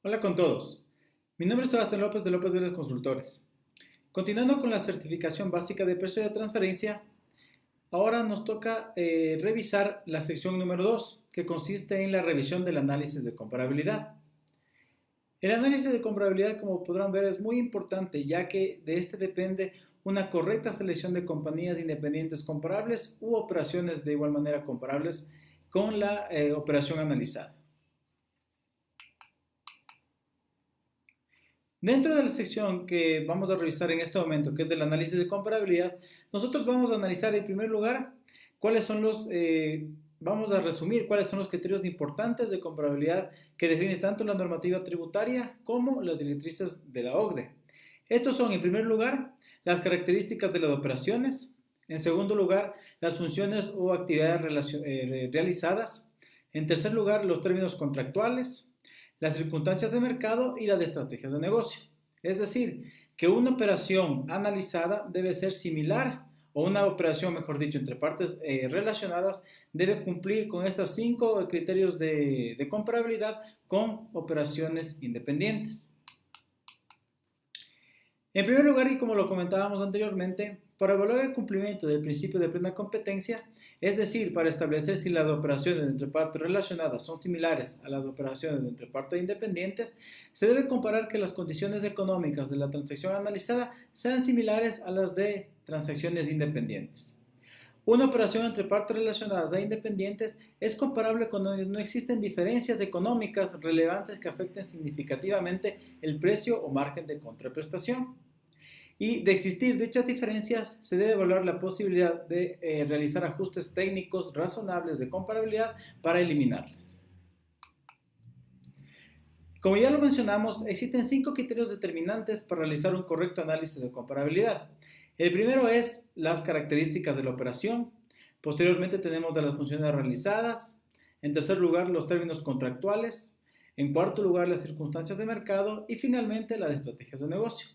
Hola con todos. Mi nombre es Sebastián López de López Vélez Consultores. Continuando con la certificación básica de precio de transferencia, ahora nos toca revisar la sección número 2, que consiste en la revisión del análisis de comparabilidad. El análisis de comparabilidad, como podrán ver, es muy importante, ya que de este depende una correcta selección de compañías independientes comparables u operaciones de igual manera comparables con la operación analizada. Dentro de la sección que vamos a revisar en este momento, que es del análisis de comparabilidad, nosotros vamos a analizar en primer lugar cuáles son vamos a resumir cuáles son los criterios importantes de comparabilidad que define tanto la normativa tributaria como las directrices de la OCDE. Estos son, en primer lugar, las características de las operaciones, en segundo lugar, las funciones o actividades realizadas, en tercer lugar, los términos contractuales, las circunstancias de mercado y las de estrategias de negocio. Es decir, que una operación analizada debe ser similar o una operación, mejor dicho, entre partes relacionadas debe cumplir con estos 5 criterios de comparabilidad con operaciones independientes. En primer lugar, y como lo comentábamos anteriormente, para evaluar el cumplimiento del principio de plena competencia, es decir, para establecer si las operaciones entre partes relacionadas son similares a las operaciones entre partes independientes, se debe comparar que las condiciones económicas de la transacción analizada sean similares a las de transacciones independientes. Una operación entre partes relacionadas e independientes es comparable cuando no existen diferencias económicas relevantes que afecten significativamente el precio o margen de contraprestación. Y de existir dichas diferencias, se debe evaluar la posibilidad de realizar ajustes técnicos razonables de comparabilidad para eliminarlas. Como ya lo mencionamos, existen 5 criterios determinantes para realizar un correcto análisis de comparabilidad. El primero es las características de la operación. Posteriormente tenemos de las funciones realizadas. En tercer lugar, los términos contractuales. En cuarto lugar, las circunstancias de mercado. Y finalmente, las estrategias de negocio.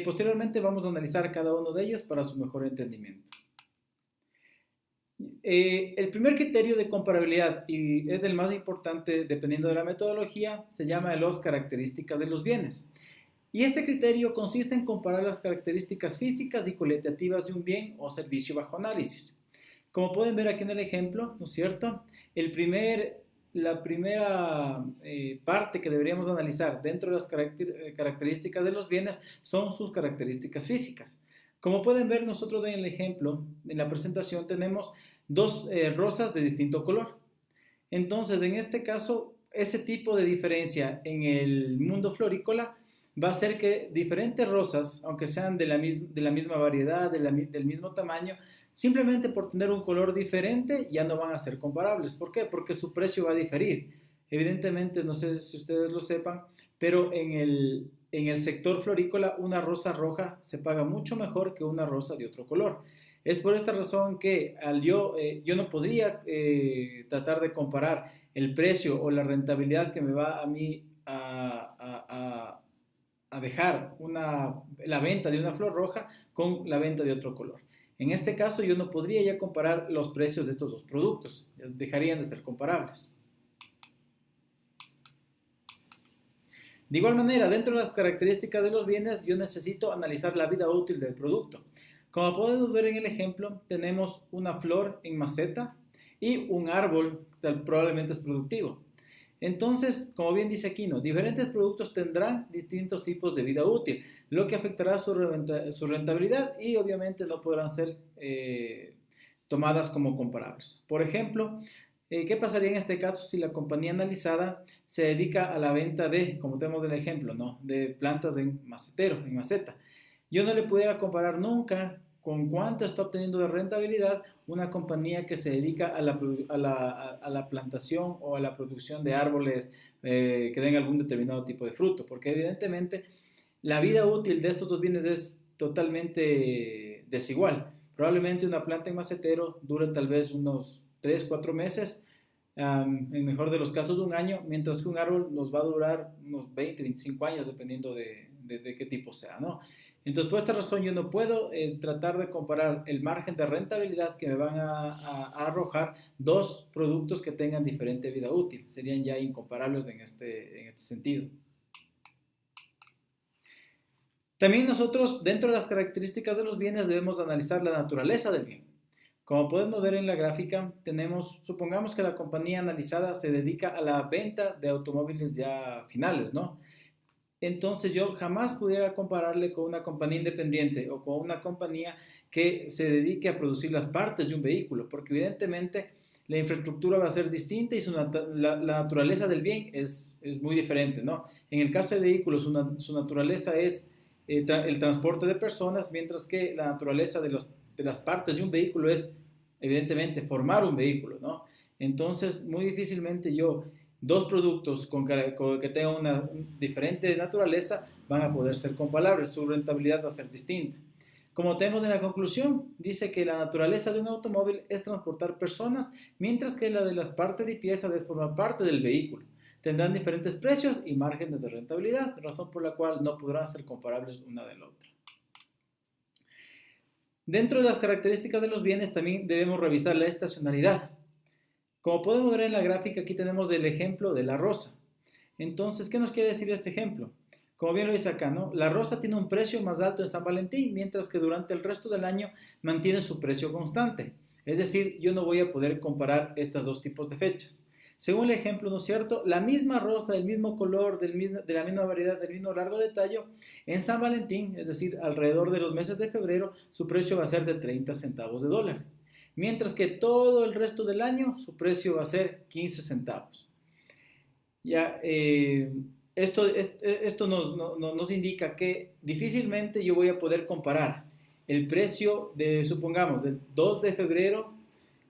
Posteriormente vamos a analizar cada uno de ellos para su mejor entendimiento. El primer criterio de comparabilidad, y es el más importante dependiendo de la metodología, se llama las características de los bienes. Y este criterio consiste en comparar las características físicas y cualitativas de un bien o servicio bajo análisis. Como pueden ver aquí en el ejemplo, ¿no es cierto? La primera parte que deberíamos analizar dentro de las características de los bienes son sus características físicas. Como pueden ver, nosotros en el ejemplo, en la presentación, tenemos dos rosas de distinto color. Entonces, en este caso, ese tipo de diferencia en el mundo florícola va a hacer que diferentes rosas, aunque sean de la misma variedad, del mismo tamaño, simplemente por tener un color diferente ya no van a ser comparables. ¿Por qué? Porque su precio va a diferir. Evidentemente, no sé si ustedes lo sepan, pero en el sector florícola una rosa roja se paga mucho mejor que una rosa de otro color. Es por esta razón que yo no podría tratar de comparar el precio o la rentabilidad que me va a mí a dejar la venta de una flor roja con la venta de otro color. En este caso yo no podría ya comparar los precios de estos dos productos, dejarían de ser comparables. De igual manera, dentro de las características de los bienes, yo necesito analizar la vida útil del producto. Como podemos ver en el ejemplo, tenemos una flor en maceta y un árbol que probablemente es productivo. Entonces, como bien dice aquí, ¿no? Diferentes productos tendrán distintos tipos de vida útil, lo que afectará su rentabilidad y obviamente no podrán ser tomadas como comparables. Por ejemplo, ¿qué pasaría en este caso si la compañía analizada se dedica a la venta de, como tenemos el ejemplo, ¿no? De plantas en maceta? Yo no le pudiera comparar nunca con cuánto está obteniendo de rentabilidad una compañía que se dedica a la plantación o a la producción de árboles que den algún determinado tipo de fruto, porque evidentemente la vida útil de estos dos bienes es totalmente desigual. Probablemente una planta en macetero dure tal vez unos 3 4 meses, en mejor de los casos un año, mientras que un árbol nos va a durar unos 20 25 años dependiendo de qué tipo sea, ¿no? Entonces, por esta razón, yo no puedo tratar de comparar el margen de rentabilidad que me van a arrojar dos productos que tengan diferente vida útil. Serían ya incomparables en este sentido. También nosotros, dentro de las características de los bienes, debemos analizar la naturaleza del bien. Como podemos ver en la gráfica, supongamos que la compañía analizada se dedica a la venta de automóviles ya finales, ¿no? Entonces yo jamás pudiera compararle con una compañía independiente o con una compañía que se dedique a producir las partes de un vehículo, porque evidentemente la infraestructura va a ser distinta y la naturaleza del bien es muy diferente, ¿no? En el caso de vehículos, su naturaleza es el transporte de personas, mientras que la naturaleza de las partes de un vehículo es evidentemente formar un vehículo, ¿no? Entonces, muy difícilmente dos productos que tengan una diferente naturaleza van a poder ser comparables, su rentabilidad va a ser distinta. Como tenemos en la conclusión, dice que la naturaleza de un automóvil es transportar personas, mientras que la de las partes y piezas es formar parte del vehículo. Tendrán diferentes precios y márgenes de rentabilidad, razón por la cual no podrán ser comparables una de la otra. Dentro de las características de los bienes también debemos revisar la estacionalidad. Como podemos ver en la gráfica, aquí tenemos el ejemplo de la rosa. Entonces, ¿qué nos quiere decir este ejemplo? Como bien lo dice acá, ¿no? La rosa tiene un precio más alto en San Valentín, mientras que durante el resto del año mantiene su precio constante. Es decir, yo no voy a poder comparar estos dos tipos de fechas. Según el ejemplo, ¿no es cierto? La misma rosa, del mismo color, de la misma variedad, del mismo largo de tallo, en San Valentín, es decir, alrededor de los meses de febrero, su precio va a ser de 30 centavos de dólar. Mientras que todo el resto del año, su precio va a ser 15 centavos. Ya, esto nos indica que difícilmente yo voy a poder comparar el precio supongamos, del 2 de febrero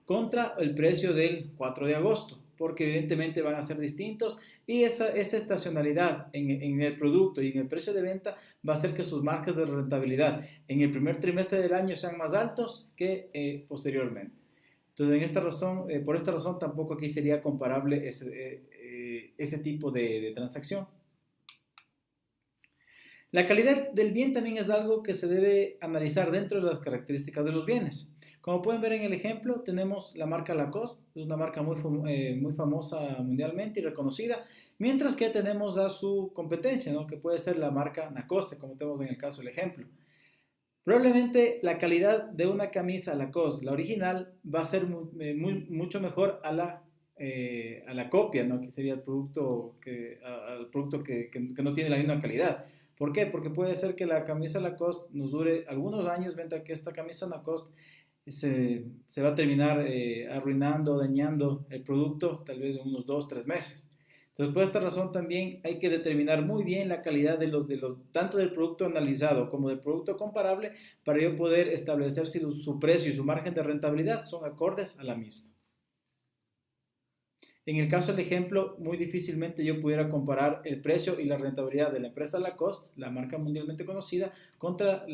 contra el precio del 4 de agosto, porque evidentemente van a ser distintos y esa estacionalidad en el producto y en el precio de venta va a hacer que sus márgenes de rentabilidad en el primer trimestre del año sean más altos que posteriormente. Entonces, por esta razón tampoco aquí sería comparable ese tipo de transacción. La calidad del bien también es algo que se debe analizar dentro de las características de los bienes. Como pueden ver en el ejemplo, tenemos la marca Lacoste, es una marca muy famosa mundialmente y reconocida, mientras que tenemos a su competencia, ¿no? Que puede ser la marca Lacoste, como tenemos en el caso del ejemplo. Probablemente la calidad de una camisa Lacoste, la original, va a ser mucho mejor a la copia, ¿no? Que sería el producto al producto que no tiene la misma calidad. ¿Por qué? Porque puede ser que la camisa Lacoste nos dure algunos años, mientras que esta camisa Lacoste se va a terminar arruinando, dañando el producto tal vez en unos 2 o 3 meses. Entonces, por esta razón también hay que determinar muy bien la calidad tanto del producto analizado como del producto comparable para yo poder establecer si su precio y su margen de rentabilidad son acordes a la misma. En el caso del ejemplo, muy difícilmente yo pudiera comparar el precio y la rentabilidad de la empresa Lacoste, la marca mundialmente conocida, contra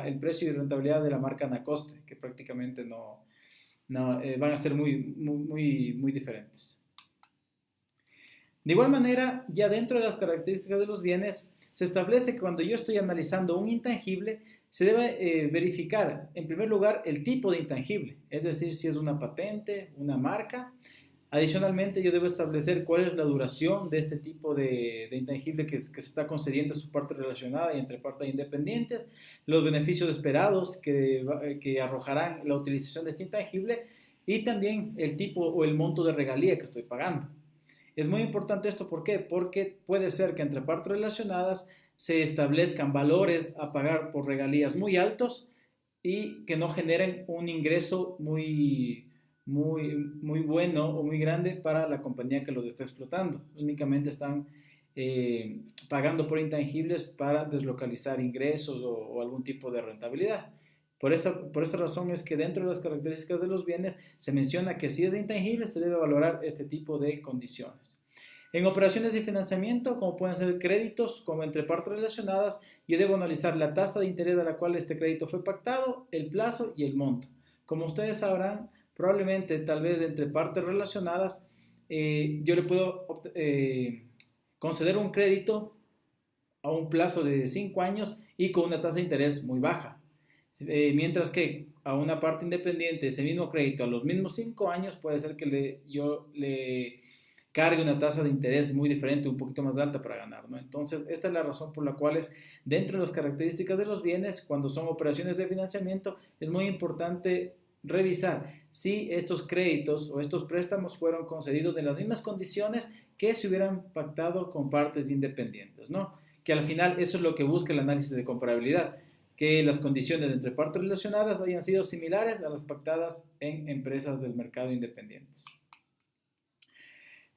el precio y rentabilidad de la marca Lacoste, que prácticamente van a ser muy diferentes. De igual manera, ya dentro de las características de los bienes, se establece que cuando yo estoy analizando un intangible, se debe verificar, en primer lugar, el tipo de intangible, es decir, si es una patente, una marca. Adicionalmente, yo debo establecer cuál es la duración de este tipo de intangible que se está concediendo a su parte relacionada y entre partes independientes, los beneficios esperados que arrojarán la utilización de este intangible y también el tipo o el monto de regalía que estoy pagando. Es muy importante esto, ¿por qué? Porque puede ser que entre partes relacionadas se establezcan valores a pagar por regalías muy altos y que no generen un ingreso muy bueno o muy grande para la compañía que los está explotando. Únicamente están pagando por intangibles para deslocalizar ingresos o algún tipo de rentabilidad. Por esta razón es que dentro de las características de los bienes se menciona que si es intangible se debe valorar este tipo de condiciones. En operaciones de financiamiento, como pueden ser créditos, como entre partes relacionadas, yo debo analizar la tasa de interés a la cual este crédito fue pactado, el plazo y el monto. Como ustedes sabrán, probablemente tal vez entre partes relacionadas, yo le puedo conceder un crédito a un plazo de 5 años y con una tasa de interés muy baja. Mientras que a una parte independiente ese mismo crédito a los mismos 5 años puede ser que yo le cargue una tasa de interés muy diferente, un poquito más alta para ganar, ¿no? Entonces, esta es la razón por la cual dentro de las características de los bienes, cuando son operaciones de financiamiento, es muy importante revisar si estos créditos o estos préstamos fueron concedidos en las mismas condiciones que se hubieran pactado con partes independientes, ¿no? Que al final eso es lo que busca el análisis de comparabilidad, que las condiciones entre partes relacionadas hayan sido similares a las pactadas en empresas del mercado independientes.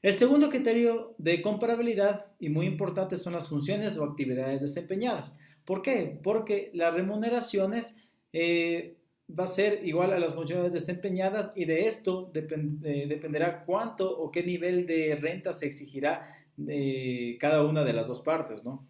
El segundo criterio de comparabilidad, y muy importante, son las funciones o actividades desempeñadas. ¿Por qué? Porque las remuneraciones va a ser igual a las funciones desempeñadas y de esto dependerá cuánto o qué nivel de renta se exigirá de cada una de las dos partes, ¿no?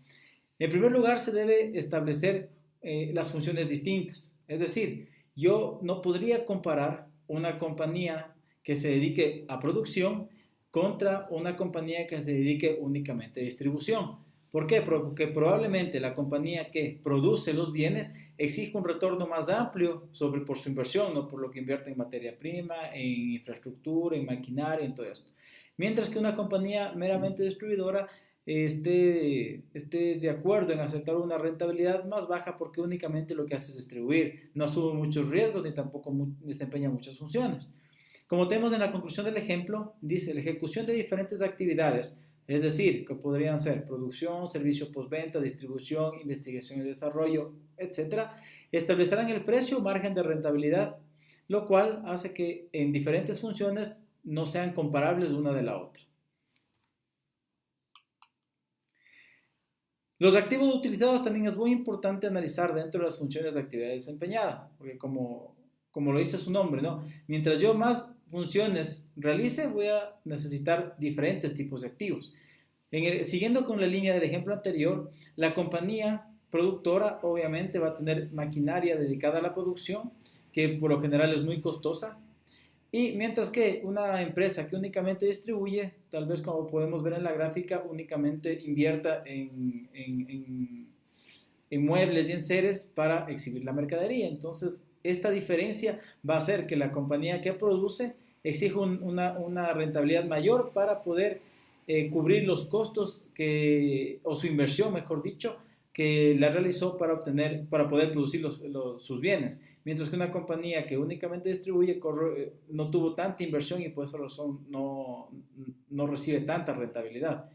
En primer lugar, se debe establecer las funciones distintas. Es decir, yo no podría comparar una compañía que se dedique a producción contra una compañía que se dedique únicamente a distribución. ¿Por qué? Porque probablemente la compañía que produce los bienes exige un retorno más amplio por su inversión, no por lo que invierte en materia prima, en infraestructura, en maquinaria, en todo esto. Mientras que una compañía meramente distribuidora esté de acuerdo en aceptar una rentabilidad más baja porque únicamente lo que hace es distribuir, no asume muchos riesgos ni tampoco desempeña muchas funciones. Como tenemos en la conclusión del ejemplo, dice la ejecución de diferentes actividades, es decir, que podrían ser producción, servicio postventa, distribución, investigación y desarrollo, etcétera, establecerán el precio o margen de rentabilidad, lo cual hace que en diferentes funciones no sean comparables una de la otra. Los activos utilizados también es muy importante analizar dentro de las funciones de actividades desempeñadas, porque como lo dice su nombre, ¿no? Mientras yo más funciones realice, voy a necesitar diferentes tipos de activos. Siguiendo con la línea del ejemplo anterior, la compañía productora obviamente va a tener maquinaria dedicada a la producción, que por lo general es muy costosa, y mientras que una empresa que únicamente distribuye, tal vez como podemos ver en la gráfica, únicamente invierta en muebles y en seres para exhibir la mercadería. Entonces, esta diferencia va a hacer que la compañía que produce exija una rentabilidad mayor para poder cubrir los costos o su inversión, mejor dicho, que la realizó para poder producir sus bienes. Mientras que una compañía que únicamente distribuye no tuvo tanta inversión y por esa razón no recibe tanta rentabilidad.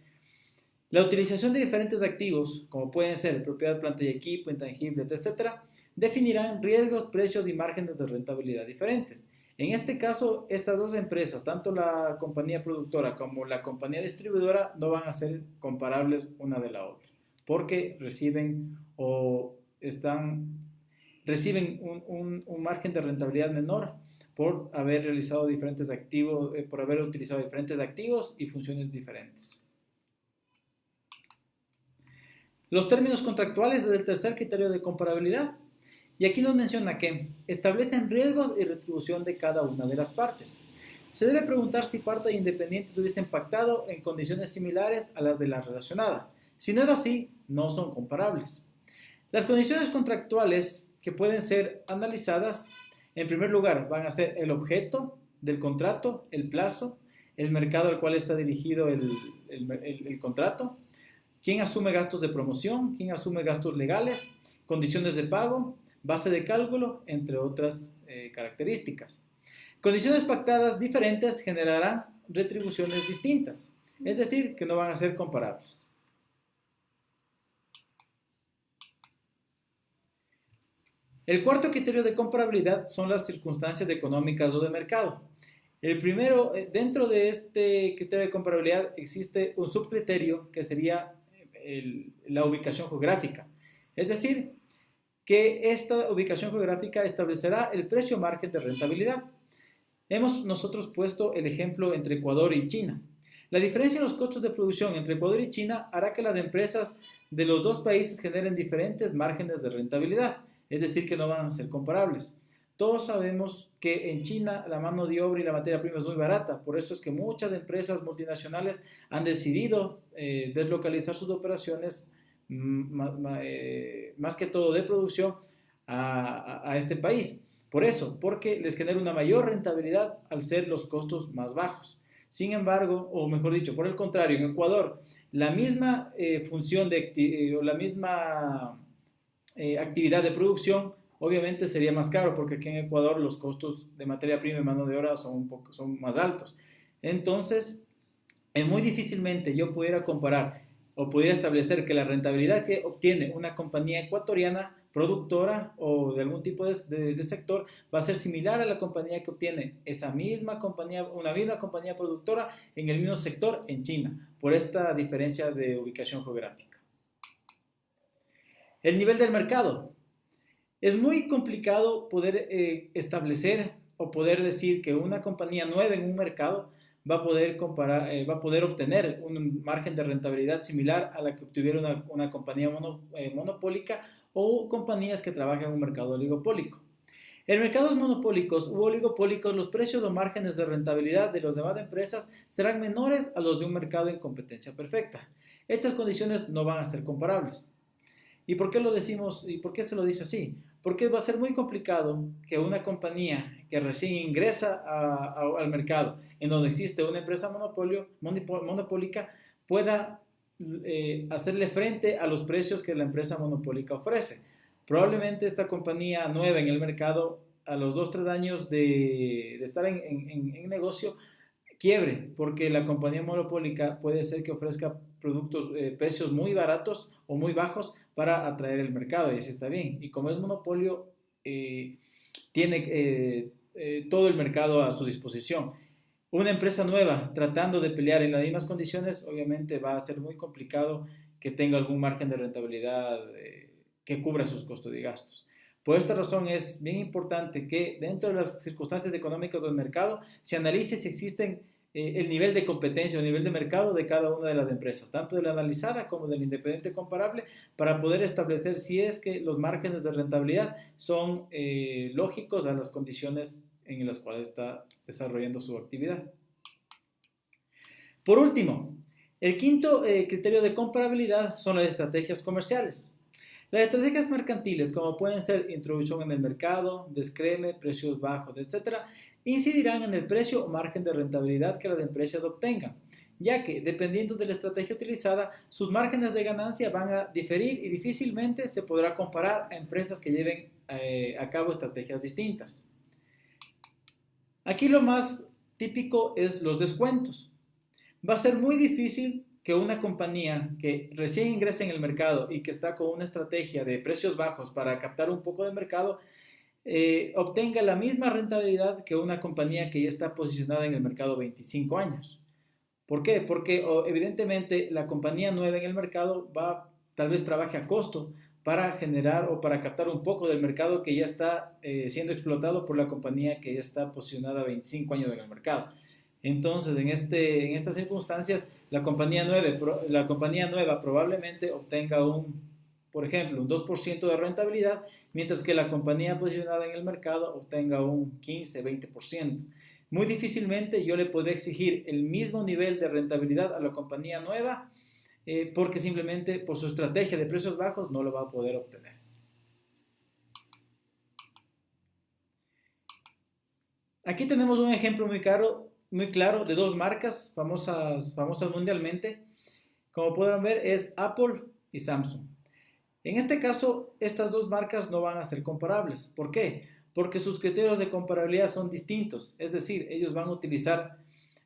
La utilización de diferentes activos, como pueden ser propiedad, planta y equipo, intangibles, etcétera, definirán riesgos, precios y márgenes de rentabilidad diferentes. En este caso, estas dos empresas, tanto la compañía productora como la compañía distribuidora, no van a ser comparables una de la otra, porque reciben un margen de rentabilidad menor por haber realizado diferentes activos, por haber utilizado diferentes activos y funciones diferentes. Los términos contractuales es el tercer criterio de comparabilidad. Y aquí nos menciona que establecen riesgos y retribución de cada una de las partes. Se debe preguntar si parte independiente hubiesen pactado en condiciones similares a las de la relacionada. Si no es así, no son comparables. Las condiciones contractuales que pueden ser analizadas, en primer lugar, van a ser el objeto del contrato, el plazo, el mercado al cual está dirigido el contrato, quién asume gastos de promoción, quién asume gastos legales, condiciones de pago, base de cálculo, entre otras características. Condiciones pactadas diferentes generarán retribuciones distintas, es decir, que no van a ser comparables. El cuarto criterio de comparabilidad son las circunstancias económicas o de mercado. El primero, dentro de este criterio de comparabilidad existe un subcriterio que sería la ubicación geográfica. Es decir, que esta ubicación geográfica establecerá el precio margen de rentabilidad. Hemos nosotros puesto el ejemplo entre Ecuador y China. La diferencia en los costos de producción entre Ecuador y China hará que las empresas de los dos países generen diferentes márgenes de rentabilidad, es decir, que no van a ser comparables. Todos sabemos que en China la mano de obra y la materia prima es muy barata, por eso es que muchas empresas multinacionales han decidido deslocalizar sus operaciones más que todo de producción a este país. Por eso, porque les genera una mayor rentabilidad al ser los costos más bajos. Sin embargo, o mejor dicho, por el contrario, en Ecuador, la misma función o la misma actividad de producción, obviamente sería más caro, porque aquí en Ecuador los costos de materia prima y mano de obra son más altos. Entonces, muy difícilmente yo pudiera comparar o pudiera establecer que la rentabilidad que obtiene una compañía ecuatoriana productora o de algún tipo de sector va a ser similar a la compañía que obtiene esa misma compañía, una misma compañía productora en el mismo sector en China, por esta diferencia de ubicación geográfica. El nivel del mercado. Es muy complicado poder establecer o poder decir que una compañía nueva en un mercado va a poder obtener un margen de rentabilidad similar a la que obtuviera una compañía monopólica o compañías que trabajan en un mercado oligopólico. En mercados monopólicos u oligopólicos, los precios o márgenes de rentabilidad de las demás empresas serán menores a los de un mercado en competencia perfecta. Estas condiciones no van a ser comparables. ¿Y por qué lo decimos y por qué se lo dice así? Porque va a ser muy complicado que una compañía que recién ingresa al mercado, en donde existe una empresa monopólica, pueda hacerle frente a los precios que la empresa monopólica ofrece. Probablemente esta compañía nueva en el mercado, a los 2 o 3 años de estar en negocio, quiebre, porque la compañía monopólica puede ser que ofrezca productos, precios muy baratos o muy bajos para atraer el mercado, y así está bien. Y como es monopolio, tiene todo el mercado a su disposición. Una empresa nueva tratando de pelear en las mismas condiciones, obviamente va a ser muy complicado que tenga algún margen de rentabilidad que cubra sus costos y gastos. Por esta razón es bien importante que dentro de las circunstancias económicas del mercado se analice si existen el nivel de competencia o nivel de mercado de cada una de las empresas, tanto de la analizada como del independiente comparable, para poder establecer si es que los márgenes de rentabilidad son lógicos a las condiciones en las cuales está desarrollando su actividad. Por último, el quinto criterio de comparabilidad son las estrategias comerciales. Las estrategias mercantiles, como pueden ser introducción en el mercado, descreme, precios bajos, etcétera, incidirán en el precio o margen de rentabilidad que las empresas obtengan, ya que, dependiendo de la estrategia utilizada, sus márgenes de ganancia van a diferir y difícilmente se podrá comparar a empresas que lleven a cabo estrategias distintas. Aquí lo más típico es los descuentos. Va a ser muy difícil que una compañía que recién ingresa en el mercado y que está con una estrategia de precios bajos para captar un poco de mercado, obtenga la misma rentabilidad que una compañía que ya está posicionada en el mercado 25 años. ¿Por qué? Porque evidentemente la compañía nueva en el mercado tal vez trabaje a costo para generar o para captar un poco del mercado que ya está siendo explotado por la compañía que ya está posicionada 25 años en el mercado. Entonces, en estas circunstancias, la compañía nueva probablemente obtenga por ejemplo, un 2% de rentabilidad, mientras que la compañía posicionada en el mercado obtenga un 15-20%. Muy difícilmente yo le podré exigir el mismo nivel de rentabilidad a la compañía nueva, porque simplemente por su estrategia de precios bajos no lo va a poder obtener. Aquí tenemos un ejemplo muy claro de dos marcas famosas mundialmente. Como podrán ver, es Apple y Samsung. En este caso, estas dos marcas no van a ser comparables. ¿Por qué? Porque sus criterios de comparabilidad son distintos. Es decir, ellos van a utilizar,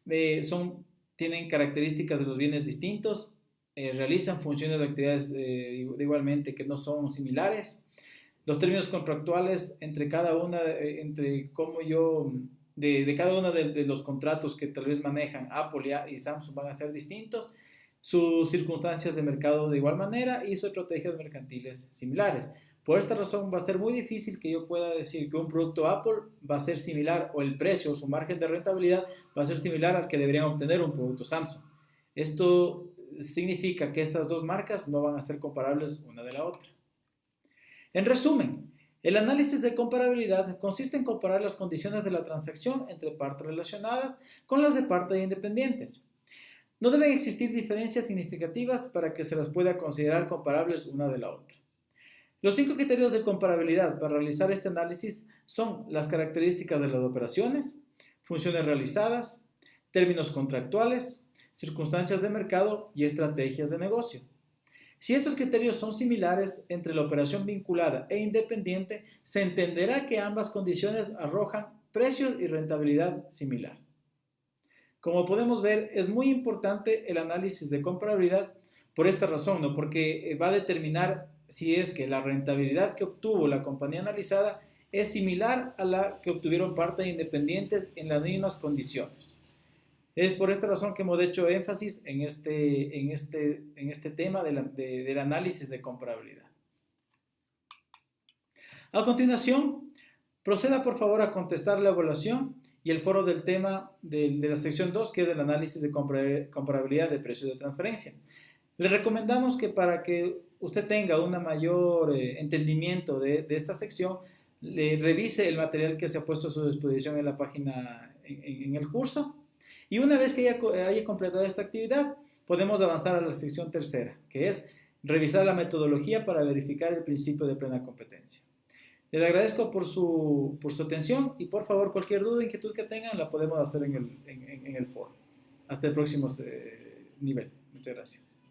tienen características de los bienes distintos, realizan funciones de actividades igualmente que no son similares. Los términos contractuales entre cada una, entre cómo yo, de cada uno de los contratos que tal vez manejan Apple y Samsung van a ser distintos, sus circunstancias de mercado de igual manera y sus estrategias mercantiles similares. Por esta razón va a ser muy difícil que yo pueda decir que un producto Apple va a ser similar o el precio o su margen de rentabilidad va a ser similar al que deberían obtener un producto Samsung. Esto significa que estas dos marcas no van a ser comparables una de la otra. En resumen, el análisis de comparabilidad consiste en comparar las condiciones de la transacción entre partes relacionadas con las de partes independientes. No deben existir diferencias significativas para que se las pueda considerar comparables una de la otra. Los 5 criterios de comparabilidad para realizar este análisis son las características de las operaciones, funciones realizadas, términos contractuales, circunstancias de mercado y estrategias de negocio. Si estos criterios son similares entre la operación vinculada e independiente, se entenderá que ambas condiciones arrojan precios y rentabilidad similar. Como podemos ver, es muy importante el análisis de comparabilidad por esta razón, ¿no? Porque va a determinar si es que la rentabilidad que obtuvo la compañía analizada es similar a la que obtuvieron partes independientes en las mismas condiciones. Es por esta razón que hemos hecho énfasis en este tema del análisis de comparabilidad. A continuación, proceda por favor a contestar la evaluación y el foro del tema de la sección 2, que es el análisis de comparabilidad de precios de transferencia. Le recomendamos que para que usted tenga un mayor entendimiento de esta sección, le revise el material que se ha puesto a su disposición en la página, en el curso. Y una vez que haya completado esta actividad, podemos avanzar a la sección tercera, que es revisar la metodología para verificar el principio de plena competencia. Les agradezco por su atención y por favor cualquier duda o inquietud que tengan la podemos hacer en el foro. Hasta el próximo nivel. Muchas gracias.